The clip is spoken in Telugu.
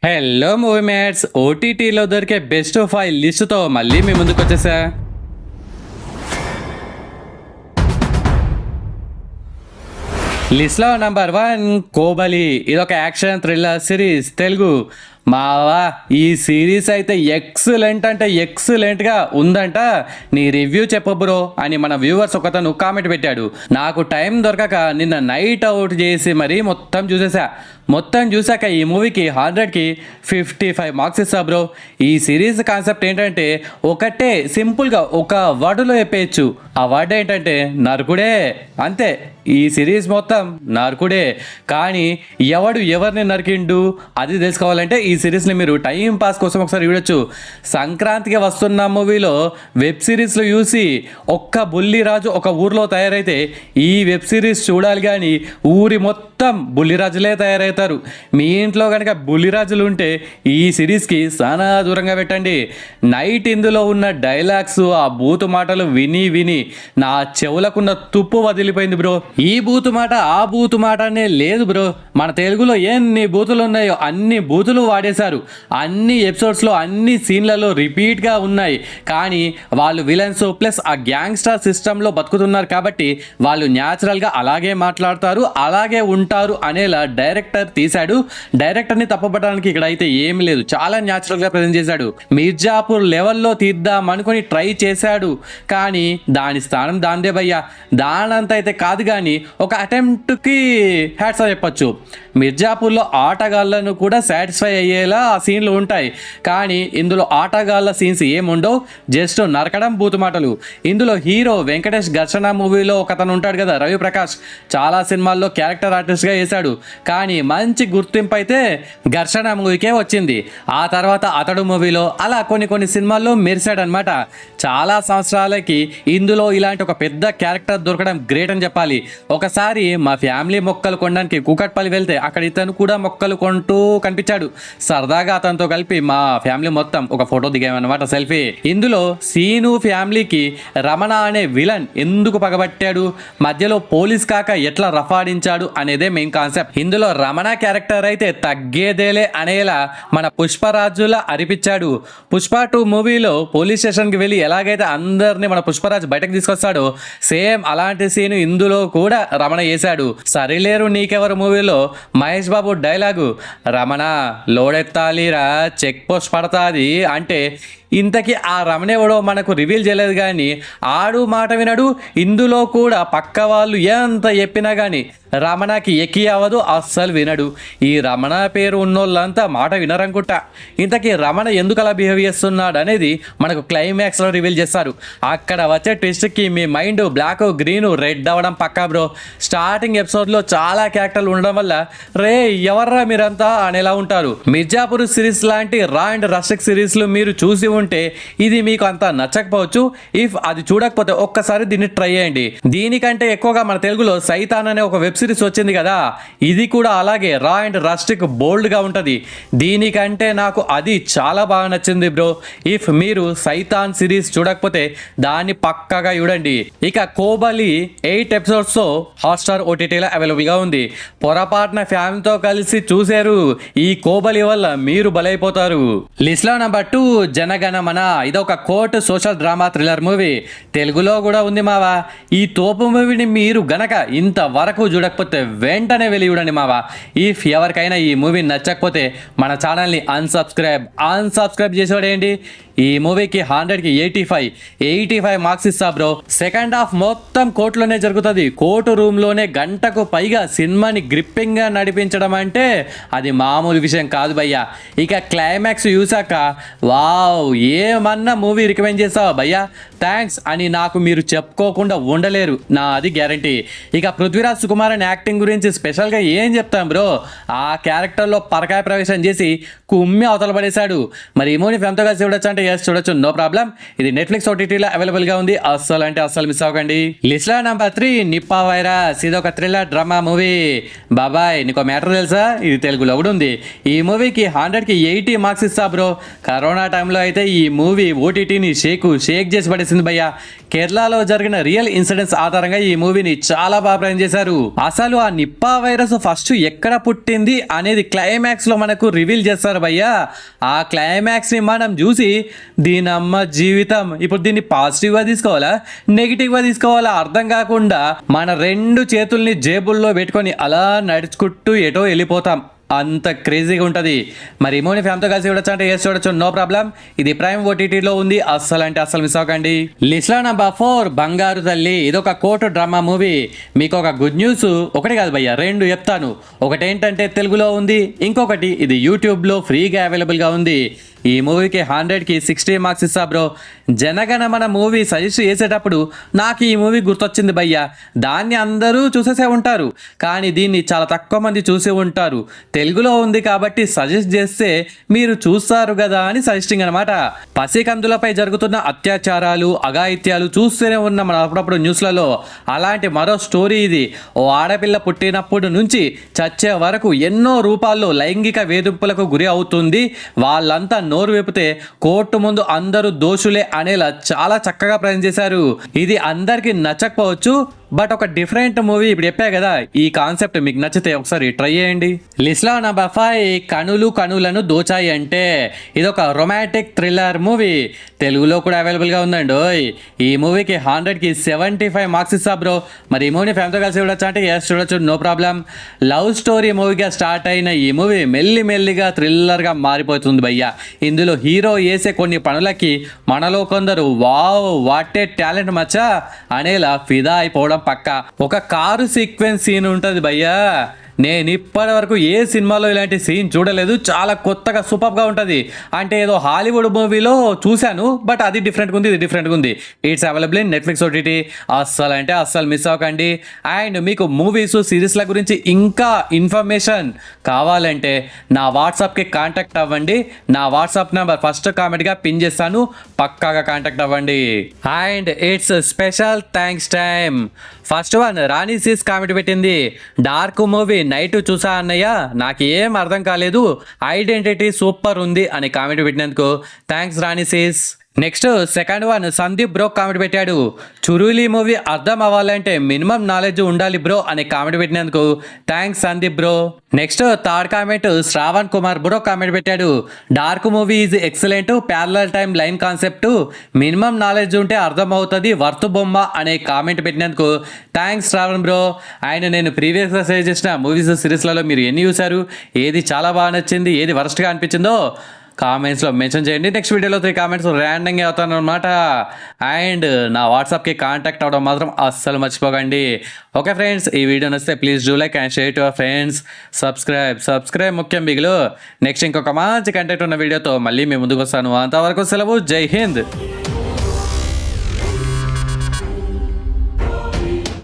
హలో మూవీ మేట్స్, ఓటీటీలో దొరికే బెస్ట్ 5 లిస్టుతో మళ్ళీ మీ ముందుకు వచ్చేసా. లిస్ట్లో నంబర్ 1 కోబలి. ఇదొక యాక్షన్ థ్రిల్లర్ సిరీస్, తెలుగు. మావా, ఈ సిరీస్ అయితే ఎక్సలెంట్ అంటే ఎక్సలెంట్గా ఉందంట. నీ రివ్యూ చెప్పు బ్రో అని మన వ్యూవర్స్ ఒకతను కామెంట్ పెట్టాడు. నాకు టైం దొరకక నిన్న నైట్ అవుట్ చేసి మరీ మొత్తం చూసాక ఈ మూవీకి 100కి 55 మార్క్స్ ఇస్తా బ్రో. ఈ సిరీస్ కాన్సెప్ట్ ఏంటంటే ఒకటే సింపుల్గా ఒక వర్డ్లో చెప్పేయచ్చు. ఆ వర్డ్ ఏంటంటే నరకుడే. అంతే. ఈ సిరీస్ మొత్తం నరకుడే. కానీ ఎవడు ఎవరిని నరికిండు అది తెలుసుకోవాలంటే ఈ సిరీస్ని మీరు టైం పాస్ కోసం ఒకసారి చూడొచ్చు. సంక్రాంతికి వస్తున్న మూవీలో వెబ్ సిరీస్లో చూసి ఒక్క బుల్లిరాజు ఒక ఊర్లో తయారైతే ఈ వెబ్ సిరీస్ చూడాలి. కానీ ఊరి మొత్తం బుల్లిరాజులే తయారవుతారు. మీ ఇంట్లో కనుక బుల్లిరాజులు ఉంటే ఈ సిరీస్కి చాలా దూరంగా పెట్టండి. నైట్ ఇందులో ఉన్న డైలాగ్స్, ఆ బూతు మాటలు విని నా చెవులకున్న తుప్పు వదిలిపోయింది బ్రో. ఈ బూతు మాట ఆ బూతు మాట అనే లేదు బ్రో. మన తెలుగులో ఎన్ని బూతులు ఉన్నాయో అన్ని బూతులు వాడేశారు. అన్ని ఎపిసోడ్స్లో అన్ని సీన్లలో రిపీట్గా ఉన్నాయి. కానీ వాళ్ళు విలన్స్ ప్లస్ ఆ గ్యాంగ్స్టర్ సిస్టంలో బతుకుతున్నారు కాబట్టి వాళ్ళు న్యాచురల్గా అలాగే మాట్లాడతారు, అలాగే ఉంటారు అనేలా డైరెక్టర్ తీశాడు. డైరెక్టర్ని తప్పబట్టడానికి ఇక్కడ అయితే ఏమి లేదు. చాలా న్యాచురల్గా ప్రజెంట్ చేశాడు. మిర్జాపూర్ లెవెల్లో తీద్దాం అనుకుని ట్రై చేశాడు. కానీ దాని స్థానం దాందే భయ్యా. దానంత అయితే కాదు, కానీ ఒక అటెంప్ట్కి హ్యాట్స్ ఆఫ్ చెప్పచ్చు. మిర్జాపూర్లో ఆటగాళ్లను కూడా సాటిస్ఫై అయ్యేలా ఆ సీన్లు ఉంటాయి. కానీ ఇందులో ఆటగాళ్ల సీన్స్ ఏముండవు, జస్ట్ నరకడం, బూతు మాటలు. ఇందులో హీరో వెంకటేష్ ఘర్షణ మూవీలో ఒకతను ఉంటాడు కదా, రవి ప్రకాష్, చాలా సినిమాల్లో క్యారెక్టర్ ఆర్టిస్ట్గా వేశాడు. కానీ మంచి గుర్తింపు అయితే ఘర్షణ మూవీకే వచ్చింది. ఆ తర్వాత అతడు మూవీలో అలా కొన్ని సినిమాల్లో మెరిశాడనమాట. చాలా సంవత్సరాలకి ఇందులో ఇలాంటి ఒక పెద్ద క్యారెక్టర్ దొరకడం గ్రేట్ అని చెప్పాలి. ఒకసారి మా ఫ్యామిలీ మొక్కలు కొనడానికి కూకట్పల్లి వెళ్తే అక్కడ ఇతను కూడా మొక్కలు కొంటూ కనిపించాడు. సరదాగా అతనితో కలిపి మా ఫ్యామిలీ మొత్తం ఒక ఫోటో దిగామన్నమాట, సెల్ఫీ. ఇందులో సీను ఫ్యామిలీకి రమణ అనే విలన్ ఎందుకు పగబట్టాడు, మధ్యలో పోలీస్ కాక ఎట్లా రఫాడించాడు అనేదే మెయిన్ కాన్సెప్ట్. ఇందులో రమణ క్యారెక్టర్ అయితే తగ్గేదేలే అనేలా మన పుష్పరాజులా అరిపించాడు. పుష్ప 2 మూవీలో పోలీస్ స్టేషన్కి వెళ్ళి ఎలాగైతే అందరినీ మన పుష్పరాజు బయటకు తీసుకొస్తాడో సేమ్ అలాంటి సీన్ ఇందులో కూడా రమణ వేశాడు. సరిలేరు నీకెవరు మూవీలో Mahesh Babu dialogue, Ramana లోడెత్తాలిరా check post పడతాది అంటే ఇంతకీ ఆ రమణ ఎవడో మనకు రివీల్ చేయలేదు. కానీ ఆడు మాట వినడు. ఇందులో కూడా పక్క వాళ్ళు ఎంత చెప్పినా కానీ రమణకి ఎక్కి అవ్వదు, అస్సలు వినడు. ఈ రమణ పేరు ఉన్నోళ్ళంతా మాట వినరనుకుంటా. ఇంతకీ రమణ ఎందుకు అలా బిహేవ్ చేస్తున్నాడు అనేది మనకు క్లైమాక్స్లో రివీల్ చేస్తారు. అక్కడ వచ్చే ట్విస్ట్కి మీ మైండ్ బ్లాక్, గ్రీన్, రెడ్ అవ్వడం పక్కా బ్రో. స్టార్టింగ్ ఎపిసోడ్లో చాలా క్యారెక్టర్లు ఉండడం వల్ల రే ఎవర్రా మీరంతా అనేలా ఉంటారు. మిర్జాపూర్ సిరీస్ లాంటి రా అండ్ రస్టిక్ సిరీస్లు మీరు చూసి ఉంటే ఇది మీకు అంత నచ్చకపోవచ్చు. ఇఫ్ అది చూడకపోతే ఒక్కసారి దీన్ని ట్రై చేయండి. దీనికంటే ఎక్కువగా మన తెలుగులో సైతాన్ అనే ఒక వెబ్ సిరీస్ వచ్చింది కదా, ఇది కూడా అలాగే రా అండ్ రస్టిక్ బోల్డ్గా ఉంటుంది. దీనికంటే నాకు అది చాలా బాగా నచ్చింది బ్రో. ఇఫ్ మీరు సైతాన్ సిరీస్ చూడకపోతే దాన్ని పక్కాగా చూడండి. ఇక కోబలి 8 ఎపిసోడ్స్తో హాట్స్టార్ ఓటీటీలో అవైలబుల్గా ఉంది. పొరపాటున ఫ్యామిలీతో కలిసి చూశారు, ఈ కోబలి వల్ల మీరు బలైపోతారు. లిస్ట్లో నెంబర్ 2 జనగణమన. ఇదొక court social drama thriller movie. తెలుగులో కూడా ఉంది మావా. ఈ తోపు మూవీని మీరు గనక ఇంతవరకు చూడకపోతే వెంటనే వెళ్ళి చూడండి మావా. ఇఫ్ ఎవరికైనా ఈ మూవీ నచ్చకపోతే మన ఛానల్ని అన్సబ్స్క్రైబ్ చేసేవాడేంటి. ఈ మూవీకి 100కి 85 మార్క్స్ ఇస్తా బ్రో. సెకండ్ హాఫ్ మొత్తం కోర్టులోనే జరుగుతుంది. కోర్టు రూమ్లోనే గంటకు పైగా సినిమాని గ్రిప్పింగ్గా నడిపించడం అంటే అది మామూలు విషయం కాదు భయ్యా. ఇక క్లైమాక్స్ చూసాక వావ్ ఏమన్నా మూవీ రికమెండ్ చేస్తావా భయ్యా, థ్యాంక్స్ అని నాకు మీరు చెప్పుకోకుండా ఉండలేరు, నా అది గ్యారంటీ. ఇక పృథ్వీరాజ్ సుకుమారన్ యాక్టింగ్ గురించి స్పెషల్గా ఏం చెప్తాం బ్రో. ఆ క్యారెక్టర్లో పరకాయ ప్రవేశం చేసి కుమ్మి అవతల పడేశాడు. మరి ఈ మూవీ ఫ్యామిలీతో కలిసి చూడొచ్చు అంటే చూడొచ్చు, నో ప్రాబ్లం. ఇది నెట్ఫ్లిక్స్ ఓటీటీలో అవైలబుల్గా ఉంది. అస్సలు మిస్ అవ్వకండి. లిస్ట్లో నెంబర్ 3 నిప్పా వైరస్. ఇది ఒక థ్రిల్లర్ డ్రామా మూవీ. బాబాయ్ నీకు మ్యాటర్ తెలుసా, ఇది తెలుగులో కూడా ఉంది. ఈ మూవీకి 100కి 80 మార్క్స్ ఇస్తా బ్రో. కరోనా టైంలో అయితే ఈ మూవీ ఓటీటీని షేక్ చేసి పడేసింది భయ్యా. కేరళలో జరిగిన రియల్ ఇన్సిడెంట్స్ ఆధారంగా ఈ మూవీని చాలా బాగా ప్రజెంట్ చేశారు. అసలు ఆ నిప్పా వైరస్ ఫస్ట్ ఎక్కడ పుట్టింది అనేది క్లైమాక్స్ లో మనకు రివీల్ చేస్తారు భయ్యా. ఆ క్లైమాక్స్ ని మనం చూసి దీనమ్మ జీవితం, ఇప్పుడు దీన్ని పాజిటివ్ గా తీసుకోవాలా నెగిటివ్ గా తీసుకోవాలా అర్థం కాకుండా మన రెండు చేతుల్ని జేబుల్లో పెట్టుకొని అలా నడుచుకుంటూ ఎటో వెళ్ళిపోతాం. అంత క్రేజీగా ఉంటుంది. మరి ఇమోని ఫ్యామ్తో కలిసి చూడొచ్చు అంటే వేసి చూడొచ్చు, నో ప్రాబ్లం. ఇది ప్రైమ్ ఓటీటీలో ఉంది, అస్సలు అంటే అస్సలు మిస్ అవ్వకండి. లిస్ట్లో నెంబర్ 4 బంగారు తల్లి. ఇది ఒక కోర్టు డ్రామా మూవీ. మీకు ఒక గుడ్ న్యూస్ ఒకటి కాదు భయ్య, రెండు చెప్తాను. ఒకటి ఏంటంటే తెలుగులో ఉంది, ఇంకొకటి ఇది యూట్యూబ్లో ఫ్రీగా అవైలబుల్గా ఉంది. ఈ మూవీకి 100కి 60 మార్క్స్ ఇస్తా బ్రో. జనగణమన మూవీ సజెస్ట్ చేసేటప్పుడు నాకు ఈ మూవీ గుర్తొచ్చింది భయ్య. దాన్ని అందరూ చూసేసే ఉంటారు, కానీ దీన్ని చాలా తక్కువ మంది చూసే ఉంటారు. తెలుగులో ఉంది కాబట్టి సజెస్ట్ చేస్తే మీరు చూస్తారు కదా అని సజెస్టింగ్ అనమాట. పసికందులపై జరుగుతున్న అత్యాచారాలు అఘాయిత్యాలు చూస్తూనే ఉన్నాం మనం అప్పుడప్పుడు న్యూస్లలో. అలాంటి మరో స్టోరీ ఇది. ఓ ఆడపిల్ల పుట్టినప్పటి నుంచి చచ్చే వరకు ఎన్నో రూపాల్లో లైంగిక వేధింపులకు గురి అవుతుంది. వాళ్ళంతా నోరు విప్పితే కోర్టు ముందు అందరూ దోషులే అనేలా చాలా చక్కగా ప్రజెంట్ చేశారు. ఇది అందరికి నచ్చకపోవచ్చు, బట్ ఒక డిఫరెంట్ మూవీ. ఇప్పుడు చెప్పా కదా, ఈ కాన్సెప్ట్ మీకు నచ్చితే ఒకసారి ట్రై చేయండి. లిస్ట్లో నెంబర్ 5 కనులు కనులను దోచాయి అంటే. ఇది ఒక రొమాంటిక్ థ్రిల్లర్ మూవీ. తెలుగులో కూడా అవైలబుల్గా ఉందండి. ఈ మూవీకి 100కి 75 మార్క్స్ ఇస్తా బ్రో. మరి ఈ మూవీని ఫ్యామిలీతో కలిసి చూడొచ్చు అంటే ఎస్ చూడొచ్చు, నో ప్రాబ్లం. లవ్ స్టోరీ మూవీగా స్టార్ట్ అయిన ఈ మూవీ మెల్లిమెల్లిగా థ్రిల్లర్గా మారిపోతుంది భయ్య. ఇందులో హీరో వేసే కొన్ని పనులకి మనలో కొందరు వావ్ వాటే టాలెంట్ మచ్చా అనేలా ఫిదా అయిపోవడం పక్క. ఒక కారు సీక్వెన్స్ సీన్ ఉంటుంది భయ్యా, నేను ఇప్పటి వరకు ఏ సినిమాలో ఇలాంటి సీన్ చూడలేదు. చాలా కొత్తగా సూపర్గా ఉంటుంది. అంటే ఏదో హాలీవుడ్ మూవీలో చూశాను, బట్ అది డిఫరెంట్గా ఉంది, ఇది డిఫరెంట్గా ఉంది. It's available in Netflix OTT. అస్సలు అంటే అస్సలు మిస్ అవ్వకండి. అండ్ మీకు మూవీస్ సిరీస్ల గురించి ఇంకా ఇన్ఫర్మేషన్ కావాలంటే నా వాట్సాప్కి కాంటాక్ట్ అవ్వండి. నా వాట్సాప్ నెంబర్ ఫస్ట్ కామెంట్గా పిన్ చేస్తాను, పక్కాగా కాంటాక్ట్ అవ్వండి. And it's special thanks time. First one Rani సీస్ కామెంట్ పెట్టింది. డార్క్ మూవీ నైట్ చూసా అన్నయ్య, నాకు ఏం అర్థం కాలేదు, ఐడెంటిటీ సూపర్ ఉంది అని కామెంట్ పెట్టినందుకు థ్యాంక్స్ రాణి సీస్. Next second one Sandeep bro comment పెట్టాడు. చురులి మూవీ అర్థం అవ్వాలంటే మినిమం నాలెడ్జ్ ఉండాలి బ్రో అని కామెంట్ పెట్టినందుకు thanks Sandeep bro. Next third comment Shravan Kumar bro comment పెట్టాడు. Dark movie is excellent, parallel time line concept, minimum knowledge ఉంటే అర్థం అవుతుంది, వర్త్ బొమ్మ అనే కామెంట్ పెట్టినందుకు థ్యాంక్స్ శ్రావణ్ బ్రో. ఆయన నేను ప్రీవియస్గా సజెస్ట్ చేసిన మూవీస్ సిరీస్లలో మీరు ఎన్ని చూశారు, ఏది చాలా బాగా నచ్చింది, ఏది వరస్ట్గా అనిపించిందో కామెంట్స్లో మెన్షన్ చేయండి. నెక్స్ట్ వీడియోలో 3 కామెంట్స్ ర్యాండంగా అవుతాను అనమాట. అండ్ నా వాట్సాప్కి కాంటాక్ట్ అవ్వడం మాత్రం అస్సలు మర్చిపోకండి. ఓకే ఫ్రెండ్స్, ఈ వీడియో నచ్చితే please do like and share to your friends. Subscribe ముఖ్యం బిగులు. నెక్స్ట్ ఇంకొక మంచి కంటెంట్ ఉన్న వీడియోతో మళ్ళీ మీ ముందుకు వస్తాను. అంతవరకు సెలవు, జై హింద్.